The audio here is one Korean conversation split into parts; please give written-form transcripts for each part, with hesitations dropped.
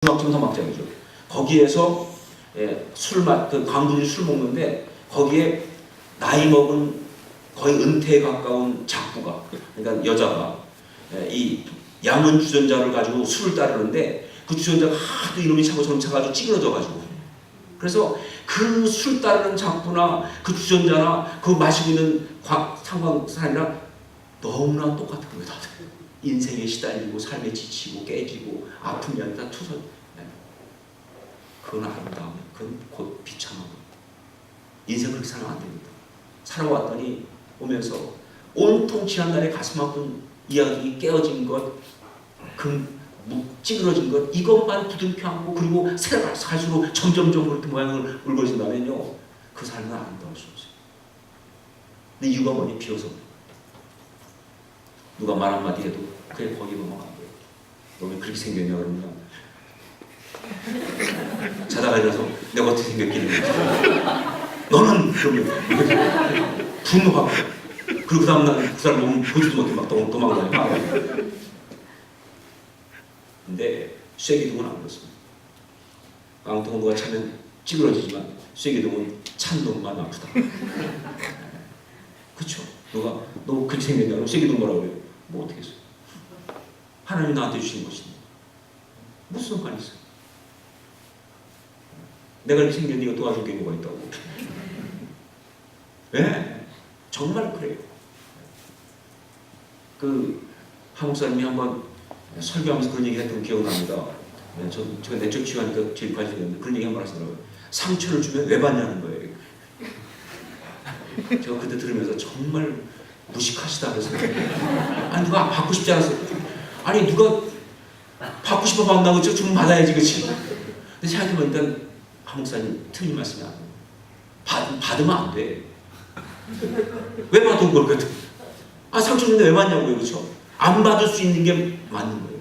중학교 사막장이죠. 거기에서 그 광군이 술 먹는데 거기에 나이 먹은 거의 은퇴에 가까운 작부가, 그러니까 여자가 이 양은 주전자를 가지고 술을 따르는데 그 주전자가 하도 이놈이 차고 저놈 차가지고 찌그러져가지고, 그래서 그 술 따르는 작부나 그 주전자나 그 마시고 있는 상관 사람이랑 너무나 똑같은 거예요. 다들 인생에 시달리고 삶에 지치고 깨지고 아픔이 아니라 투선. 그건 아름다움, 그건 곧 비참함. 인생 그렇게 살면 안 됩니다. 살아왔더니 오면서 온통 지난날의 가슴 아픈 이야기, 깨어진 것, 찌그러진 것, 이것만 부둥켜 안고 그리고 살수록 점점점 그렇게 모양을 울거진다면요, 그 삶은 아름다울 수 없어요. 근데 이유가 뭐니? 비어서. 누가 말 한마디 해도 그래 거기 보면 안 돼요. 너 왜 그렇게 생겼냐 그러면 자다가 일어나서 내가 어떻게 생겼길래 너는 그러면 분노하고, 그리고 그 다음날 그 사람 보면 보지도 못해 막 도망다니고. 근데 쇠기둥은 안 그렇습니다. 깡통은 누가 차면 찌그러지지만 쇠기둥은 찬 놈만 아프다. 그렇죠? 너 그렇게 생겼냐 그러면 쇠기둥 뭐라고 그래요? 뭐 어떻게 했어? 하나님 나한테 주신 것인데 무슨 상관이 있어요? 내가 이렇게 생겼는데 이거 도와줄 게 뭐가 있다고. 네, 정말 그래요. 그 한국 사람이 한번 설교하면서 그런 얘기 했던 기억이 납니다. 제가 내적 치유하니까 제일 관심이 있는데 그런 얘기 한번 하시더라고요. 상처를 주면 왜 받냐는 거예요. 제가 그때 들으면서 정말 무식하시다 그래서, 아니 누가 받고 싶지 않았어. 아니 누가 받고 싶어 받는다고 좀 받아야지, 그치? 근데 생각해보면 일단 한목사님 틀린 말씀이 아니에요. 받으면 안 돼. 왜 받은 걸 그랬더니 상처 주는데 왜 받냐고요, 그렇죠? 안 받을 수 있는 게 맞는 거예요.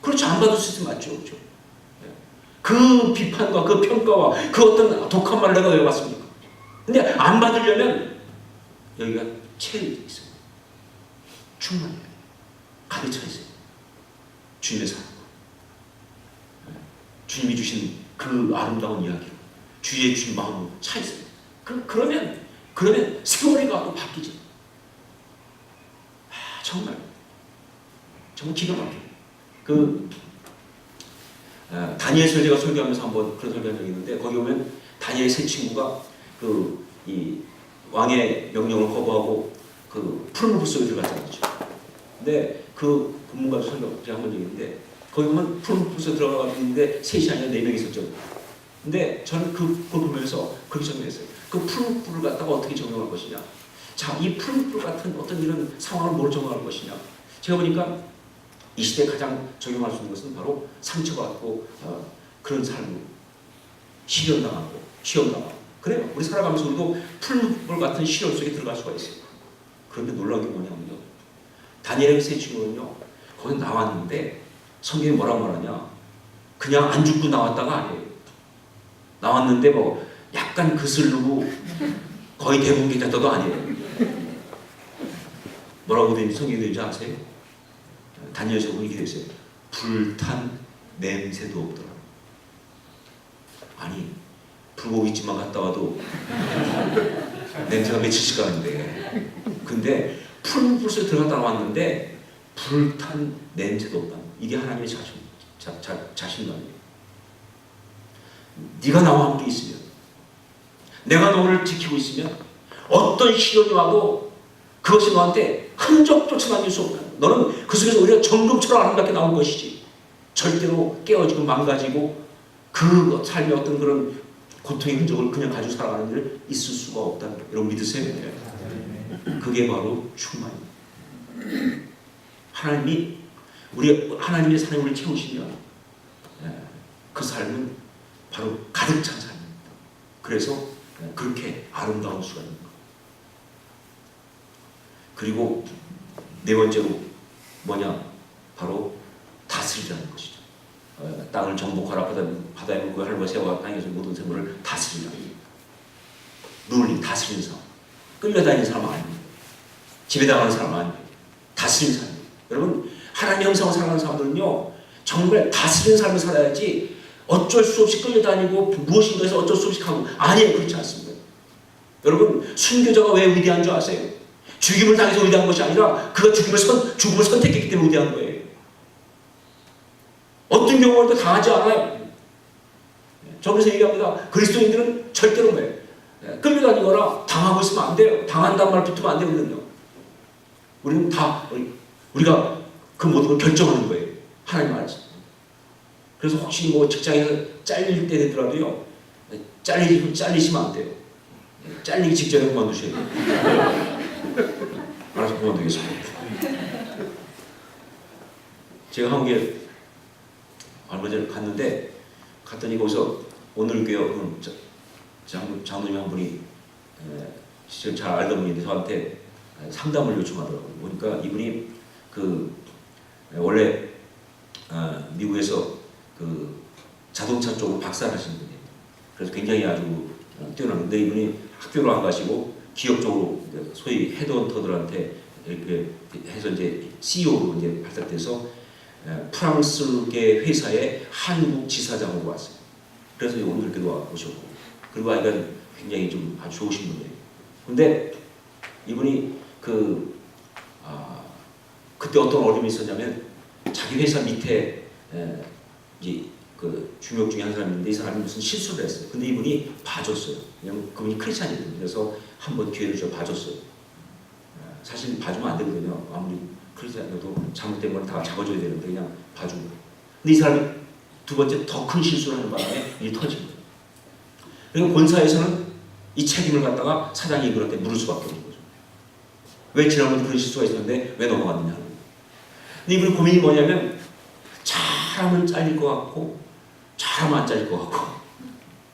그렇죠, 안 받을 수 있으면 맞죠, 그렇죠? 그 비판과 그 평가와 그 어떤 독한 말을 내가 왜 받습니까? 근데 안 받으려면 여기가 채 있어요. 충만해요. 가득 차 있어요. 주님의 사랑, 주님이 주신 그 아름다운 이야기로 주의 주님 마음으로 차 있어요. 그러면 세월이 가고 바뀌죠. 정말 기가 막혀요. 다니엘서 제가 설교하면서 한번 그런 설교한 적이 있는데, 거기 보면 다니엘 세 친구가 이 왕의 명령을 거부하고 그 푸른 불 속에 들어갔잖아요. 근데 그 본문가 설교 제가 한번 적이 있는데, 거기 보면 푸른 불 속에 들어가고 있는데 셋이 아니라 4명이 있었죠. 근데 저는 그걸 보면서 그렇게 적용했어요. 그 푸른 불을 갖다가 어떻게 적용할 것이냐. 자, 이 푸른 불 같은 어떤 이런 상황을 뭘 적용할 것이냐. 제가 보니까 이 시대에 가장 적용할 수 있는 것은 바로 상처받고 그런 삶을 시련당하고 시험당하고 그래요. 우리 살아가면서 우리도 푸른 불 같은 시련 속에 들어갈 수가 있어요. 그런데 놀라운 게 뭐냐면요, 다니엘의 세 친구는요, 거기 나왔는데 성경이 뭐라고 말하냐, 그냥 안 죽고 나왔다가 아니에요. 나왔는데 뭐 약간 그슬르고 거의 대부분 괜찮다도 아니에요. 뭐라고 성경이 되는지 아세요? 다니엘서 보니 이렇게 되어 있어요. 불탄 냄새도 없더라. 아니, 불고기집만 갔다 와도 냄새가 며칠씩 가는데, 근데 푸른 불 속에 들어갔다 나왔는데 불탄 냄새도 없다. 이게 하나님의 자신감이에요. 네가 나와 함께 있으면, 내가 너를 지키고 있으면 어떤 시련이 와도 그것이 너한테 흔적조차 남길 수 없다. 너는 그 속에서 오히려 정금처럼 아름답게 나올 것이지, 절대로 깨어지고 망가지고 그 삶의 어떤 그런 고통의 흔적을 그냥 가지고 살아가는 일을 있을 수가 없다. 여러분 믿으세요? 그게 바로 충만입니다. 하나님의 사랑을 우리를 채우시면 그 삶은 바로 가득 찬 삶입니다. 그래서 그렇게 아름다운 수가 있는 거예요. 그리고 네 번째로 뭐냐? 바로 다스리라는 것이죠. 땅을 정복하라, 바다에 물고 하늘과 새와 땅에서 모든 생물을 다스리라. 룰리 다스리는 사람, 끌려다니는 사람 아닙니다. 지배당하는 사람 아닙니다. 다스리는 사람입니다. 여러분, 하나님의 형상으로 살아가는 사람들은요, 정말 다스리는 삶을 살아야지 어쩔 수 없이 끌려다니고 무엇인가에서 어쩔 수 없이 가고 아니에요. 그렇지 않습니다. 여러분 순교자가 왜 위대한 줄 아세요? 죽임을 당해서 위대한 것이 아니라 그가 죽음을 선택했기 때문에 위대한 거예요. 어떤 경우에도 당하지 않아요. 저 그래서 얘기합니다. 그리스도인들은 절대로 끌려다니거나 당하고 있으면 안 돼요. 당한다는 말 붙으면 안 되거든요. 우리는 다 우리가 그 모든 걸 결정하는 거예요. 하나님 말씀. 그래서 혹시 뭐 직장에서 잘릴 때 되더라도요. 잘리시면 안 돼요. 잘리기 직전에 그만두셔야 돼요. 알아서 그만두겠습니다. 제가 한국에 얼마 전에 갔더니 거기서 오늘 교회 장로님 한 분이 잘 알던 분인데 저한테 상담을 요청하더라고요. 보니까 이분이 원래 미국에서 자동차 쪽으로 박사를 하신 분이에요. 그래서 굉장히 아주 뛰어났는데 이분이 학교로 안 가시고 기업 쪽으로 소위 헤드헌터들한테 이렇게 해서 이제 CEO로 이제 발탁돼서 프랑스계 회사의 한국 지사장으로 왔어요. 그래서 오늘 이렇게도 오셨고, 그리고 아이가 굉장히 좀 아주 좋으신 분이에요. 근데 이분이 그때 어떤 어려움이 있었냐면 자기 회사 밑에 이제 중역 중에 한 사람인데 이 사람이 무슨 실수를 했어요. 근데 이분이 봐줬어요. 왜냐면 그분이 크리스찬이거든요. 그래서 한번 기회를 줘 봐줬어요. 사실 봐주면 안 되거든요. 아무리 크리스찬이어도 잘못된 건 다 잡아줘야 되는데 그냥 봐주고. 근데 이 사람이 두 번째 더 큰 실수를 하는 바람에 일이 터진 거예요. 그리고 본사에서는 이 책임을 갖다가 사장이 이분한테 물을 수밖에 없는 거죠. 왜 지난번에 그런 실수가 있었는데 왜 넘어갔느냐 하는 거예요. 근데 이분의 고민이 뭐냐면 잘하면 잘릴 것 같고 잘하면 안 잘릴 것 같고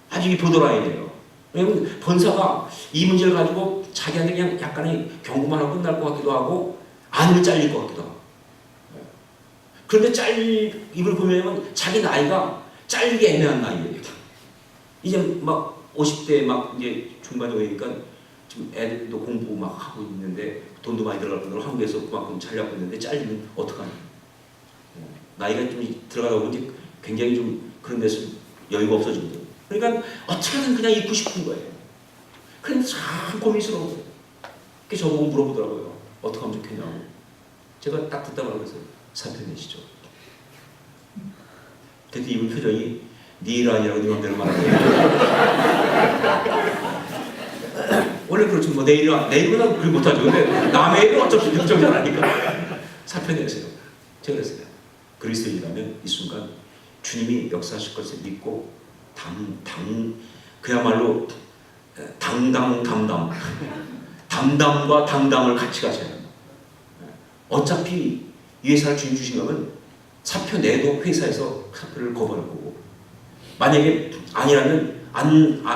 아주 이게 보더라인이에요. 왜냐면 본사가 이 문제를 가지고 자기한테 그냥 약간의 경고만 하고 끝날 것 같기도 하고 아니면 잘릴 것 같기도 하고. 그런데 이걸 보면 자기 나이가 잘리기 애매한 나이예요. 이제 막 50대 막 이제 중반이니까 지금 애들도 공부 막 하고 있는데 돈도 많이 들어갈 뿐더러 한국에서 그만큼 잘 잡고 있는데 잘리면 어떡하냐. 나이가 좀 들어가다 보니 굉장히 좀 그런 데서 여유가 없어지거든요. 그러니까 어떻게든 그냥 있고 싶은 거예요. 그런데 참 고민스러운 거예요. 그래서 저보고 물어보더라고요. 어떻게 하면 좋겠냐고. 제가 딱 듣다 말해서 사표 내시죠. 그때 이분 표정이 네 일 아니라고 네 맘대로 말하는 거예요. 원래 그렇죠. 뭐 내일은 그렇게 못하죠. 근데 남의 일은 어쩔 수 없이 결정 잘하니까 사표 내세요. 제가 그랬어요. 그리스도인이라면 이 순간 주님이 역사하실 것을 믿고 그야말로 담담과 당당을 같이 가셔야 합니다. 어차피 이 회사를 주님 주신 거면 사표 내도 회사에서 사표를 거부할 거고, 만약에 아니라면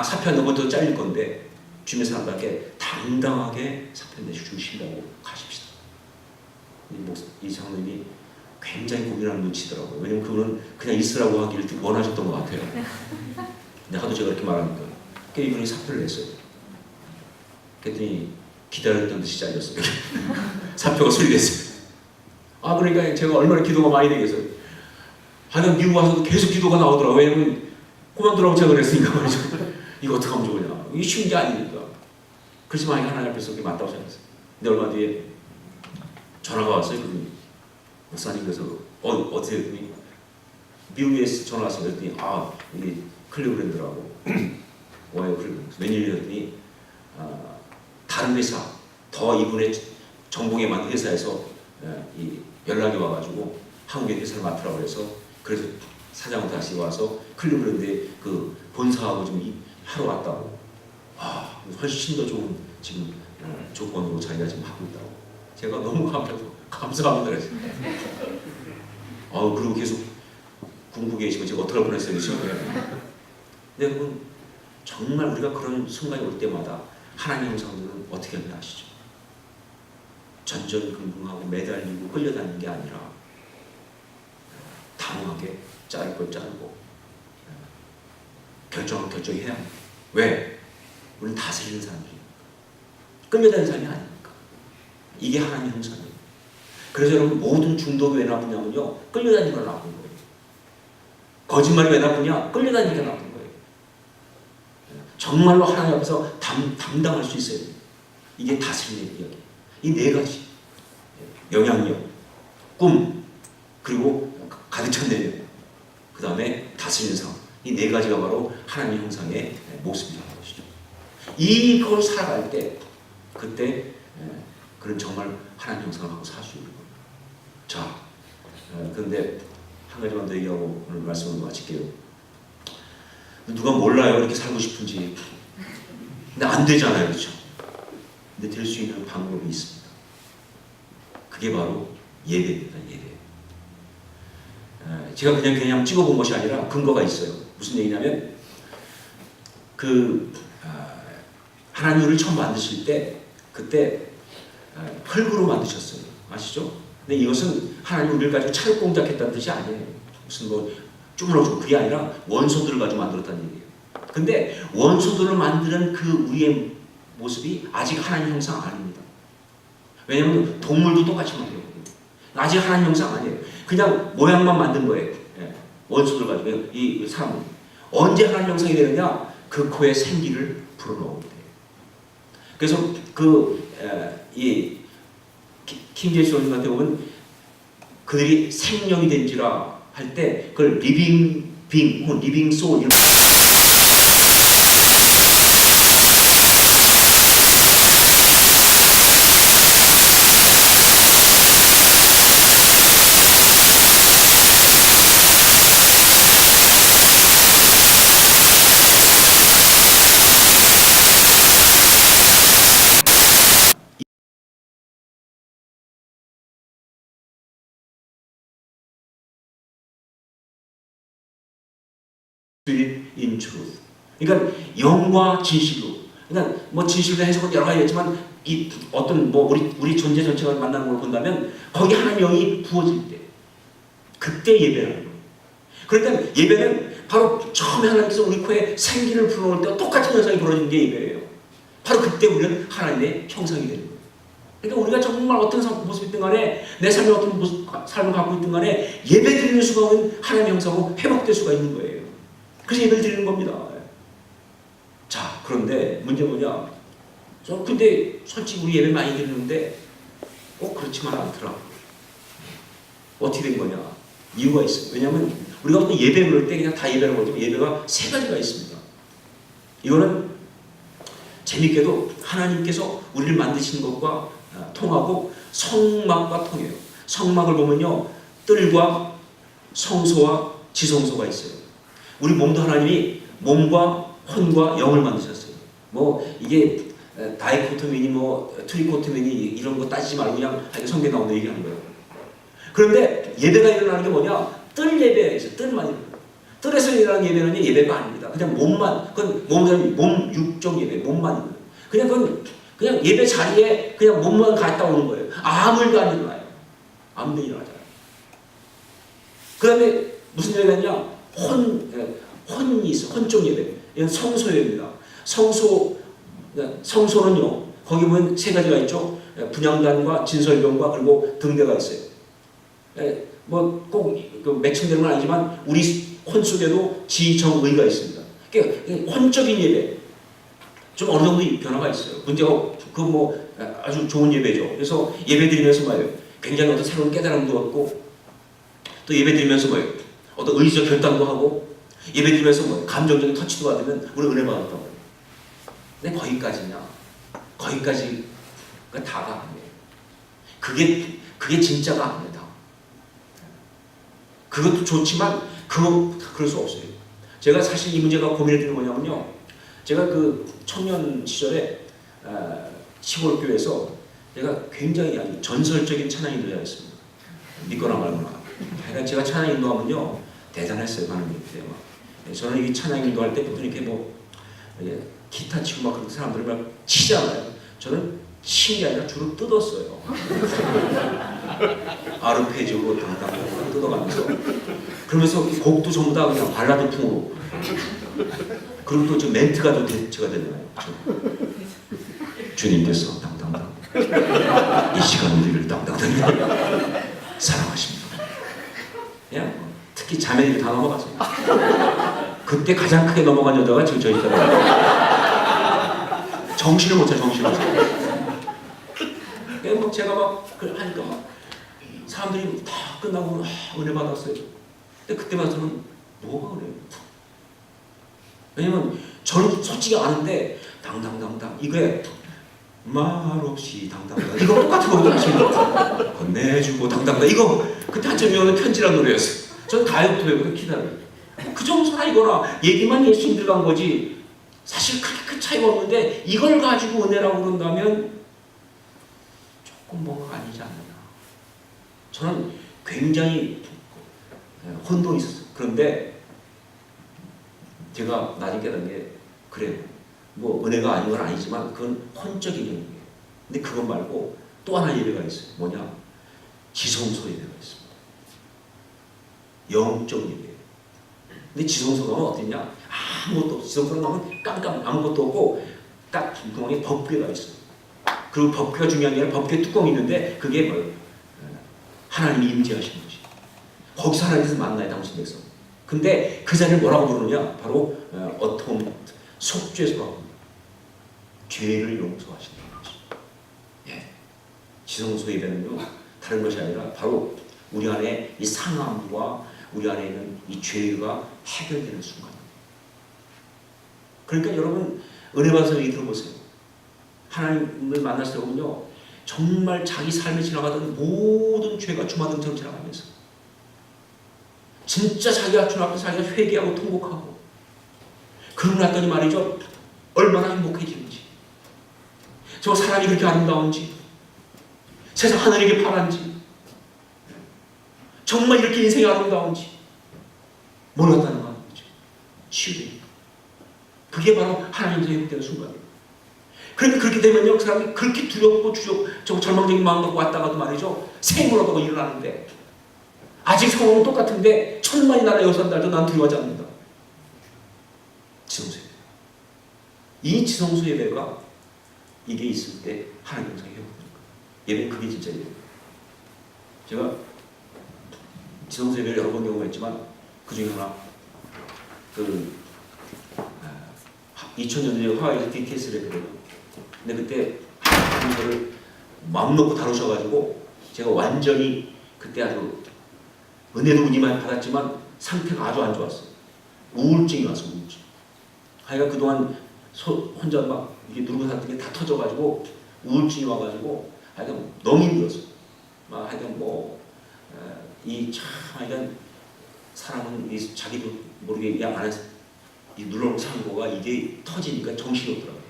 사표 안 내고 더 잘릴 건데 주님의 사람들에게 당당하게 사표 내주신다고 가십시다. 이 장로님이 굉장히 고민하는 눈치더라고요. 왜냐면 그분은 그냥 있으라고 하기를 원하셨던 것 같아요. 근데 하도 제가 이렇게 말하니까 이분이 사표를 냈어요. 그랬더니 기다렸던 듯이 잘렸어요. 사표가 수리됐어요. 그러니까 제가 얼마나 기도가 많이 되겠어요. 하여간 미국 와서도 계속 기도가 나오더라고요. 왜냐면 그만두라고 제가 그랬으니까 말이죠. 이거 어떻게 하면 좋으냐. 이게 쉬운 게 아니니까. 그렇지만 하나님 앞에서 그게 맞다고 생각했어요. 근데 얼마 뒤에 전화가 왔어요. 그분이. 목사님께서 어떻게 했더니 미국에서 전화 왔어요. 그랬더니 이게 클리브랜드라고 와요. 웬일이었더니 다른 회사 더 이분의 전공에 맞는 회사에서 이 연락이 와가지고 한국의 회사를 맡으라고 해서 그래서 사장은 다시 와서 클리브랜드에 그 본사하고 좀 하러 왔다고. 훨씬 더 좋은 지금 조건으로 자기가 지금 하고 있다고. 제가 너무 감사합니다. 그래서. 그리고 계속 공부 계시고 제가 어떻게 보냈어요 지금. 근데 그건 정말 우리가 그런 순간이 올 때마다 하나님 형상들은 어떻게 하면 아시죠? 전전긍긍하고 매달리고 끌려다니는 게 아니라 당하게 자를 걸 자르고 결정해야 합니다. 왜? 우리는 다스리는 사람들이니까. 끌려다니는 사람이 아니니까. 이게 하나님 형상이에요. 그래서 여러분 모든 중독이 왜 나쁘냐면요. 끌려다니는 걸 나쁜 거예요. 거짓말이 왜 나쁘냐? 끌려다니니까 나쁜 거예요. 정말로 하나님 앞에서 담당할 수 있어야 돼요. 이게 다스리는 이야기. 이 네 가지. 영향력, 꿈, 그리고 가득 찬 내면, 그 다음에 다스리는 삶. 이 네 가지가 바로 하나님 형상의 모습이라는 것이죠. 이걸 살아갈 때, 그때 그런 정말 하나님 형상을 하고 살 수 있는 거예요. 자, 그런데 한 가지만 더 얘기하고 오늘 말씀을 마칠게요. 누가 몰라요, 이렇게 살고 싶은지. 근데 안 되잖아요, 그렇죠? 근데 될 수 있는 방법이 있습니다. 그게 바로 예배입니다, 예배. 제가 그냥 찍어본 것이 아니라 근거가 있어요. 무슨 얘기냐면, 하나님 우리를 처음 만드실 때, 그때 흙으로 만드셨어요. 아시죠? 근데 이것은 하나님 우리를 가지고 찰공작했다는 뜻이 아니에요. 무슨 뭐 쭈물어주고 그게 아니라 원소들을 가지고 만들었다는 얘기예요. 근데 원소들을 만드는 그 우리의 모습이 아직 하나님 형상 아닙니다. 왜냐하면 동물도 똑같이 만들거든요. 아직 하나님 형상 아니에요. 그냥 모양만 만든 거예요. 원소들 가지고 이 사람은 언제 하나님 형상이 되느냐? 그 코에 생기를 불어넣으면 돼요. 그래서 이 킹제임스 원문 같은 보면 그들이 생명이 된지라 할 때 그걸 리빙 빙 혹은 리빙 소울 이런 in truth. 그러니까 영과 진실로. 그러니까 뭐 진실도 해석은 여러 가지 있지만 이 어떤 뭐 우리 존재 전체가 만나는 걸 본다면 거기 하나님 영이 부어질 때 그때 예배라는 거예요. 그러니까 예배는 바로 처음에 하나님께서 우리 코에 생기를 불어넣을 때 똑같은 현상이 벌어지는 게 예배예요. 바로 그때 우리는 하나님의 형상이 되는 거예요. 그러니까 우리가 정말 어떤 모습이든 간에 내 삶에 어떤 삶을 갖고 있든 간에 예배드리는 순간은 하나님의 형상으로 회복될 수가 있는 거예요. 그래서 예배를 드리는 겁니다. 자, 그런데 문제는 뭐냐? 근데 솔직히 우리 예배 많이 드리는데 꼭 그렇지만 않더라. 어떻게 된 거냐? 이유가 있어요. 왜냐하면 우리가 어떤 예배를 그럴 때 그냥 다 예배라고 하지만 예배가 세 가지가 있습니다. 이거는 재밌게도 하나님께서 우리를 만드신 것과 통하고 성막과 통해요. 성막을 보면요, 뜰과 성소와 지성소가 있어요. 우리 몸도 하나님이 몸과 혼과 영을 만드셨어요. 뭐 이게 다이코토미니 뭐 트리코토미니 이런 거 따지지 말고 그냥 성경에 나오는 얘기하는 거예요. 그런데 예배가 일어나는 게 뭐냐? 뜰 예배가 있어요. 뜰만 일어나요. 뜰에서 일어나는 예배는 예배가 아닙니다. 그냥 몸만, 그건 몸 육적 예배, 몸만 일어나요. 그냥 예배 자리에 그냥 몸만 갔다 오는 거예요. 아무 일도 안 일어나요. 아무 일도 일어나잖아요. 그 다음에 무슨 예배가 있냐? 혼이 있어. 혼적 예배. 이건 성소예배입니다. 성소는요, 거기 보면 세 가지가 있죠. 분향단과 진설병과 그리고 등대가 있어요. 뭐 꼭 맺힌되는 건 아니지만 우리 혼 속에도 지정의가 있습니다. 그러니까 혼적인 예배 좀 어느 정도 변화가 있어요. 문제가 뭐 아주 좋은 예배죠. 그래서 예배 드리면서 뭐예요? 굉장히 어떤 새로운 깨달음도 얻고 또 예배 드리면서 뭐예요? 어떤 의지적 결단도 하고 예배 드리면서 뭐 감정적인 터치도 받으면 우리 은혜 받았다고 해요. 근데 거기까지냐? 거기까지가 다가 아니에요. 그게 진짜가 아닙니다. 그것도 좋지만 그럴 수 없어요. 제가 사실 이 문제가 고민했던 게 뭐냐면요. 제가 그 청년 시절에 시골 교회에서 제가 굉장히 아주 전설적인 찬양 인도자였습니다. 믿거나 말거나. 그러니까 제가 찬양 인도하면요 대단했어요. 하나님 때 막. 저는 이 찬양 인도할 때부터 이렇게 뭐 기타 치고 막 그런 사람들을 막 치잖아요. 저는 치는 게 아니라 주로 뜯었어요. 아르페지오로 당당 뜯어가면서 그러면서 곡도 전부 다 그냥 발라드 풍으로. 그리고 또 지금 멘트가 또 대체가 되잖아요. 주님께서 당당당 이 시간 우리를 당당당 사랑하십니다. 그냥 특히 자매들이 다 넘어갔어요. 그때 가장 크게 넘어간 여자가 지금 저희 있잖아요. 정신을 못 차려, 정신을 못 차려. 뭐 제가 막 하니까 막 사람들이 다 끝나고 은혜 받았어요. 근데 그때 봐서는 뭐가 그래요? 왜냐면 저는 솔직히 아는데 당당당당 이게 말없이 당당당 이거 똑같은 거거든요. 하시는 거 건네주고 당당당 이거 그때 한참 유명한 편지란 노래였어요. 저는 다이어트 외우고 기다려요. 그 정도 사이거나 얘기만 예수님 들어간 거지 사실 그렇게 큰 차이가 없는데 이걸 가지고 은혜라고 그런다면 조금 뭔가 아니지 않느냐. 저는 굉장히 혼동이 있었어요. 그런데 제가 나중에 깨달은 게 그래요. 뭐 은혜가 아닌 건 아니지만 그건 혼적인 영역이에요. 근데 그것 말고 또 하나 예배가 있어요. 뭐냐? 지성소 예배가 있습니다. 영적 예배예요. 근데 지성소가 어딨냐? 아무것도 없어. 지성소가 가면 깜깜 아무것도 없고 딱 구멍에 법궤가 있어요. 그리고 법궤가 중요한 게 아니라 법궤 뚜껑이 있는데 그게 뭐예요? 하나님이 임재하시는 거지. 거기서 하나님께서 만나요, 당신에서. 근데 그 자리를 뭐라고 부르느냐? 바로 어텀 속죄소라고 합니다. 죄를 용서하신다는 거지. 예. 지성소 예배는요, 다른 것이 아니라 바로 우리 안에 이 상함과 우리 안에 있는 이 죄가 해결되는 순간입니다. 그러니까 여러분 은혜 받아서 얘기 들어보세요. 하나님을 만났을 때 보면요, 정말 자기 삶에 지나가던 모든 죄가 주마등처럼 지나가면서 진짜 자기가 주님 앞에 자기가 회개하고 통곡하고 그러고 났더니 말이죠, 얼마나 행복해지는지, 저 사람이 그렇게 아름다운지, 세상 하늘이 이렇게 파란지, 정말 이렇게 인생이 아름다운지 몰랐다는 거죠. 치유되니까. 그게 바로 하나님께서 회복되는 순간이에요. 그런데 그렇게 되면요, 그 사람이 그렇게 두렵고 저 절망적인 마음 갖고 왔다가도 말이죠, 생을 얻고 일어나는데 아직 상황은 똑같은데 천만이 나라 여섯 달도 난 두려워하지 않는다. 지성소 예배. 이 지성소 예배가 이게 있을 때 하나님 영상이 회복되는 거예요. 예배는 그게 진짜 예배예요. 제가 지성소 예배를 여러 번 경험했지만 그 중에 하나 2000년도에 하와이에서 DTS를 했거든요. 근데 그때 저를 마음 놓고 다루셔가지고 제가 완전히 그때 아주 은혜도 우니만 받았지만 상태가 아주 안 좋았어요. 우울증이 왔어요. 우울증. 하여간 그동안 혼자 막 이게 누르고 살던 게 다 터져가지고 우울증이 와가지고 하여간 너무 힘들었어요. 막 하여간 하여간 사람은 자기도 모르게 양 안에서 이 눌러놓은 창고가 이게 터지니까 정신이 없더라고요.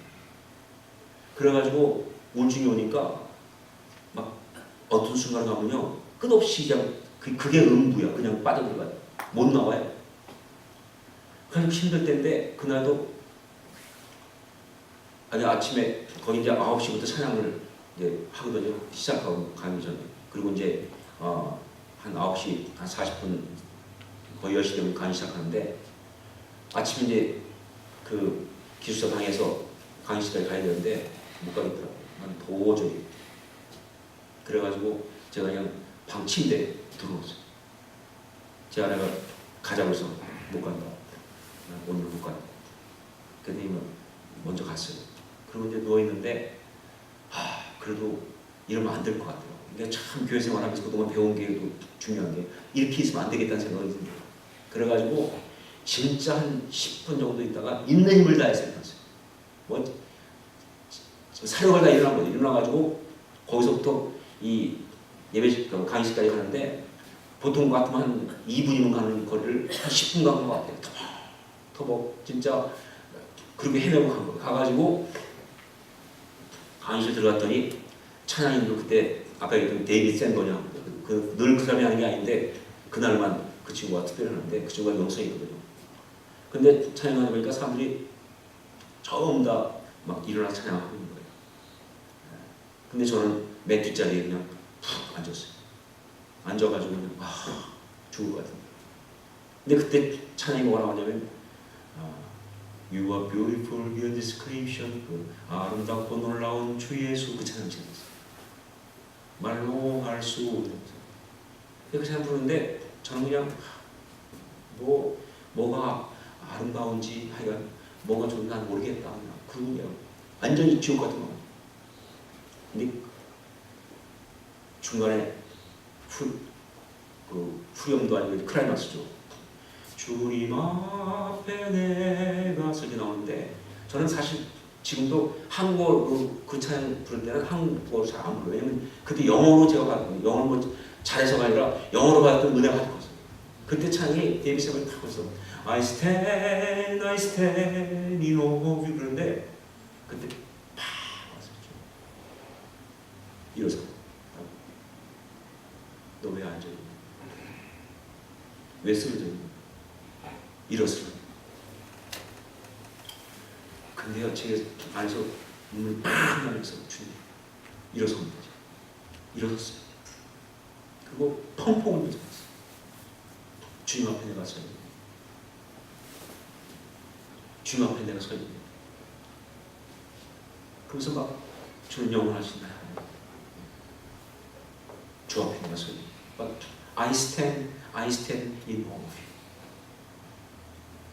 그래가지고 우울증이 오니까 막 어떤 순간 가면요, 끝없이 그냥 그게 음부야. 그냥 빠져들어가요. 못 나와요. 그래서 힘들 때인데 그날도 아침에 거기 이제 9시부터 찬양을 이제 하거든요. 시작하고 가기 전에. 그리고 이제 한 9시 한 40분 거의 10시 되면 강의 시작하는데 아침에 이제 그 기숙사 방에서 강의실에 가야 되는데 못 가겠더라고요. 난 도저히. 그래가지고 제가 그냥 방 침대에 들어왔어요. 제 아내가 가자고 해서 못 간다. 오늘 못 간다. 그랬더니 먼저 갔어요. 그리고 이제 누워있는데 그래도 이러면 안 될 것 같아요. 근데 참 교회 생활하면서 그동안 배운 게 중요한 게 이렇게 있으면 안 되겠다는 생각이 듭니다. 그래가지고 진짜 한 10분 정도 있다가 있는 힘을 다해서 일어났어요. 사력을 다 일어난 거예요. 일어나가지고 거기서부터 이 예배 강의실까지 가는데 보통 같으면 한 2분이면 가는 거리를 한 10분 간 것 같아요. 터벅 진짜 그렇게 헤매고 간 거예요. 가가지고 강의실 들어갔더니 찬양인도 그때 아까 얘기했던 데이빗 샌더냐, 늘 그 사람이 하는 게 아닌데 그날만 그 친구가 특별히 하는데 그 친구가 영성이거든요. 근데 찬양하다 보니까 사람들이 처음 다 막 일어나 찬양하고 있는 거예요. 근데 저는 맨 뒷자리에 그냥 푹 앉았어요. 앉아가지고 그냥 죽을 것 같은데. 근데 그때 찬양이 뭐라고 하냐면 You are beautiful, your description, 그 아름답고 놀라운 주 예수, 그 찬양 지었어요. 말로 할 수 없는. 그 찬양 부르는데 저는 그냥 뭐가 아름다운지 하여간 뭐가 좋은지 난 모르겠다. 그냥 완전히 지옥 같은 거. 근데 중간에 후렴도 아니고 클라이막스죠. 주님 앞에 내가 서게 나오는데 저는 사실 지금도 한국어로 그 찬양 부를 때는 한국어로 잘 안 불러요. 왜냐면 그때 영어로 제가 받았거든요. 영어를 뭐 잘해서가 아니라 영어로 받았던 은혜가 가지고서 그때 찬이 데이비스가 타고서 I stand in awe of you 그런데 그때 팍 왔었죠. 일어서 너 왜 앉아있니? 왜 쓰러져 있니? 일어서. 근데요, 제 안에서 눈을 팍 하면서 주님 일어섭니다. 일어섰어요. 그리고 펑펑 울면서 주님 앞에 내가 서 있네. 주님 앞에 내가 서 있네. 그래서 막 주는 영원하신 나야. 주 앞에 내가 서 있네. But I stand in awe of you.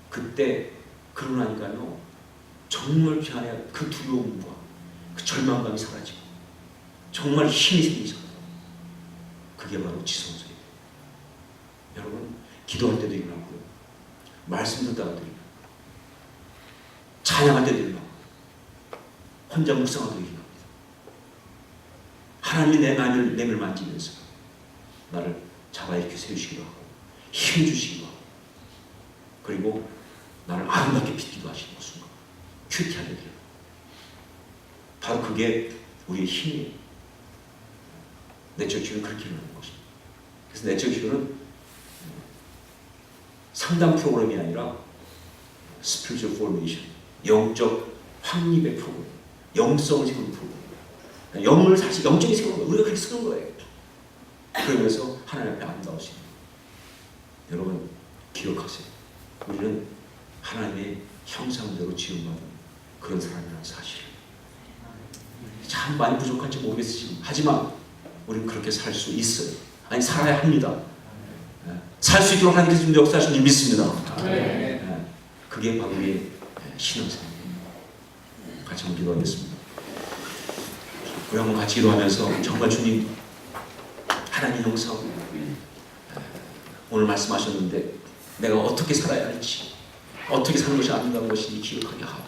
그때 그러고 나니까요. 정말 제 안에 그 두려움과 그 절망감이 사라지고 정말 힘이 생기잖아요. 그게 바로 지성소예요. 여러분 기도할 때도 일어나고요. 말씀 듣다가도 일어나고 찬양할 때도 일어나고 혼자 묵상하도 일어납니다. 하나님이 내 마음을 만지면서 나를 잡아 일으켜 세우시기도 하고 힘 주시기도 하고 그리고 나를 아름답게 빚기도 하시는 것입니다. 큐티하게 돼요. 바로 그게 우리의 힘이에요. 내적 기도는 그렇게 일어나는 것입니다. 그래서 내적 기도는 상담 프로그램이 아니라 spiritual formation, 영적 확립의 프로그램, 영성을 세우는 프로그램. 영을 사실 영적인 세우는 거예요. 우리가 그렇게 쓰는 거예요. 그러면서 하나님 앞에 아름다우시는 여러분 기억하세요. 우리는 하나님의 형상대로 지음받은 그런 사람이라는 사실을 참 많이 부족한지 모르겠어요 지금. 하지만 우리는 그렇게 살 수 있어요. 아니 살아야 합니다. 살 수 있도록 하나님께서 좀 역사하시는 줄 믿습니다. 그게 바로 우리의 신앙생활입니다. 같이 한번 기도하겠습니다. 우리 한번 같이 기도하면서 정말 주님 하나님 형상 오늘 말씀하셨는데 내가 어떻게 살아야 할지 어떻게 사는 것이 아름다운 것인지 기억하게 하옵소서.